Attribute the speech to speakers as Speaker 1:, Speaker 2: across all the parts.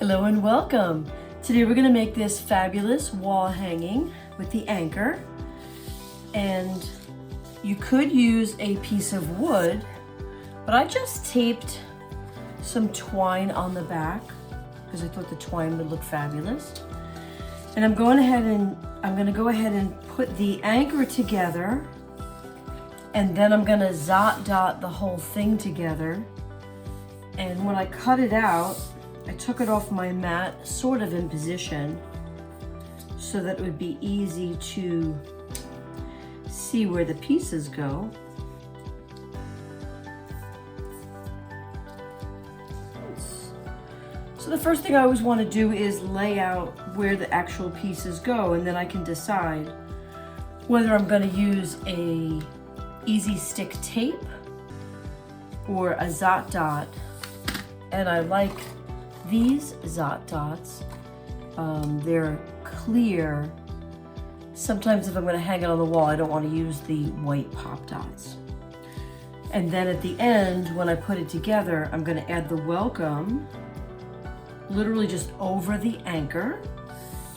Speaker 1: Hello and welcome. Today we're going to make this fabulous wall hanging with the anchor. And you could use a piece of wood, but I just taped some twine on the back because I thought the twine would look fabulous. And I'm going to go ahead and put the anchor together, and then I'm going to dot the whole thing together. And when I cut it out, I took it off my mat sort of in position so that it would be easy to see where the pieces go. So the first thing I always want to do is lay out where the actual pieces go, and then I can decide whether I'm going to use a easy stick tape or a dot. And I like these dots. They're clear. Sometimes if I'm going to hang it on the wall, I don't want to use the white pop dots. And then at the end, when I put it together, I'm going to add the welcome, literally just over the anchor.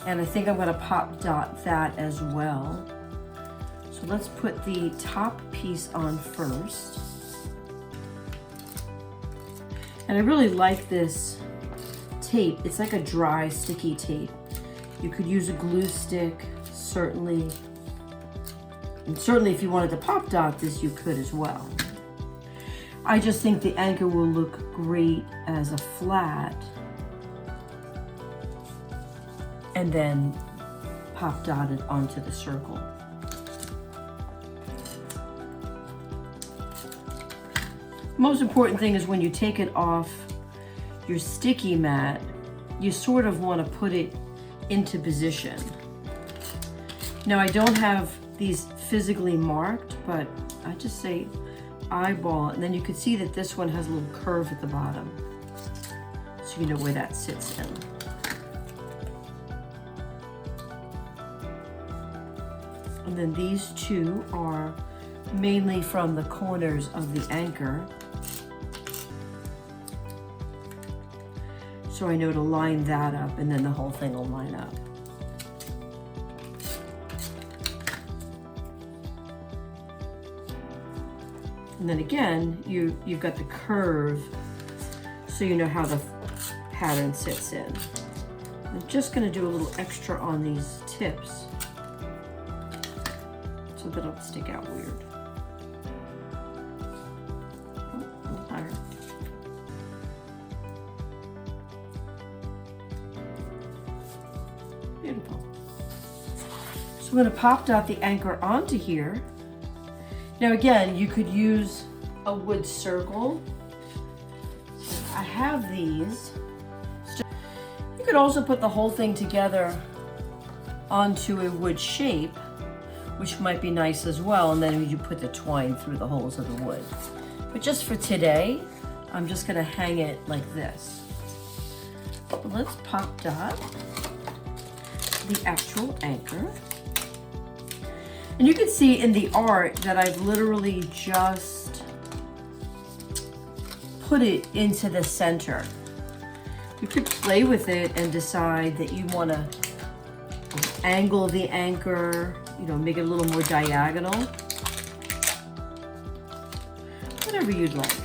Speaker 1: And I think I'm going to pop dot that as well. So let's put the top piece on first. And I really like this tape. It's like a dry, sticky tape. You could use a glue stick, certainly. And certainly if you wanted to pop dot this, you could as well. I just think the anchor will look great as a flat. And then pop dot it onto the circle. Most important thing is when you take it off your sticky mat, you sort of want to put it into position. Now I don't have these physically marked, but I just say eyeball it, and then you can see that this one has a little curve at the bottom, so you know where that sits in. And then these two are mainly from the corners of the anchor. So I know to line that up, and then the whole thing will line up. And then again, you've got the curve, so you know how the pattern sits in. I'm just going to do a little extra on these tips so they don't stick out weird. A little higher. Beautiful. So I'm going to pop dot the anchor onto here. Now again, you could use a wood circle. I have these. You could also put the whole thing together onto a wood shape, which might be nice as well, and then you put the twine through the holes of the wood. But just for today, I'm just going to hang it like this. So let's pop dot the actual anchor. And you can see in the art that I've literally just put it into the center. You could play with it and decide that you want to angle the anchor, you know, make it a little more diagonal. Whatever you'd like.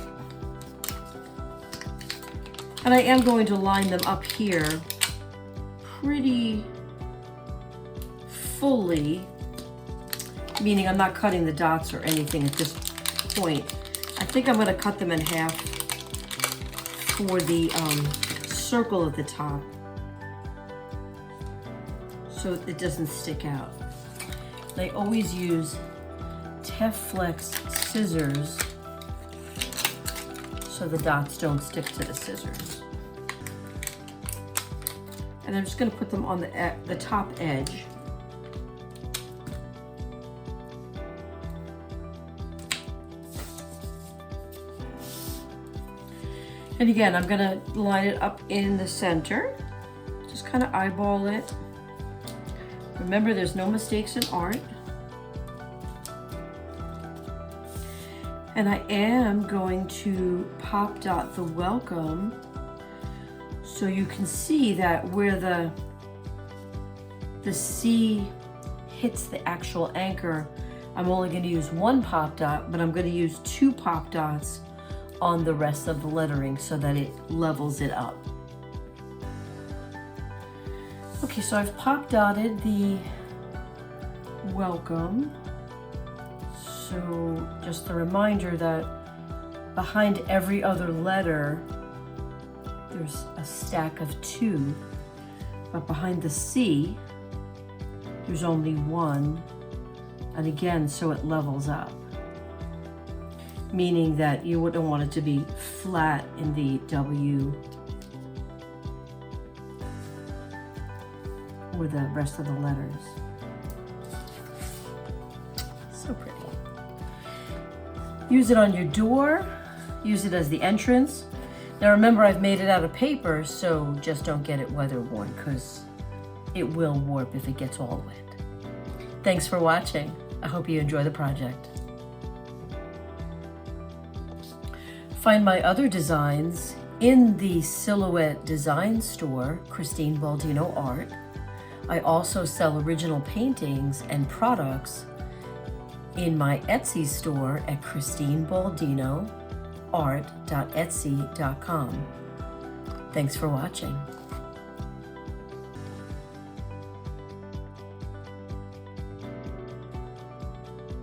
Speaker 1: And I am going to line them up here pretty fully, meaning I'm not cutting the dots or anything at this point. I think I'm going to cut them in half for the circle at the top so it doesn't stick out. And I always use Teflex scissors so the dots don't stick to the scissors. And I'm just going to put them on the top edge. And again, I'm gonna line it up in the center. Just kind of eyeball it. Remember, there's no mistakes in art. And I am going to pop dot the welcome So you can see that where the C hits the actual anchor, I'm only going to use one pop dot, but I'm going to use 2 pop dots on the rest of the lettering so that it levels it up. Okay, so I've pop dotted the welcome. So just a reminder that behind every other letter, there's a stack of 2, but behind the C, there's only 1. And again, so it levels up, meaning that you wouldn't want it to be flat in the W or the rest of the letters. So pretty. Use it on your door, use it as the entrance. Now remember, I've made it out of paper, so just don't get it weather worn because it will warp if it gets all wet. Thanks for watching. I hope you enjoy the project. Find my other designs in the Silhouette Design Store, Christine Baldino Art. I also sell original paintings and products in my Etsy store at christinebaldinoart.etsy.com. Thanks for watching.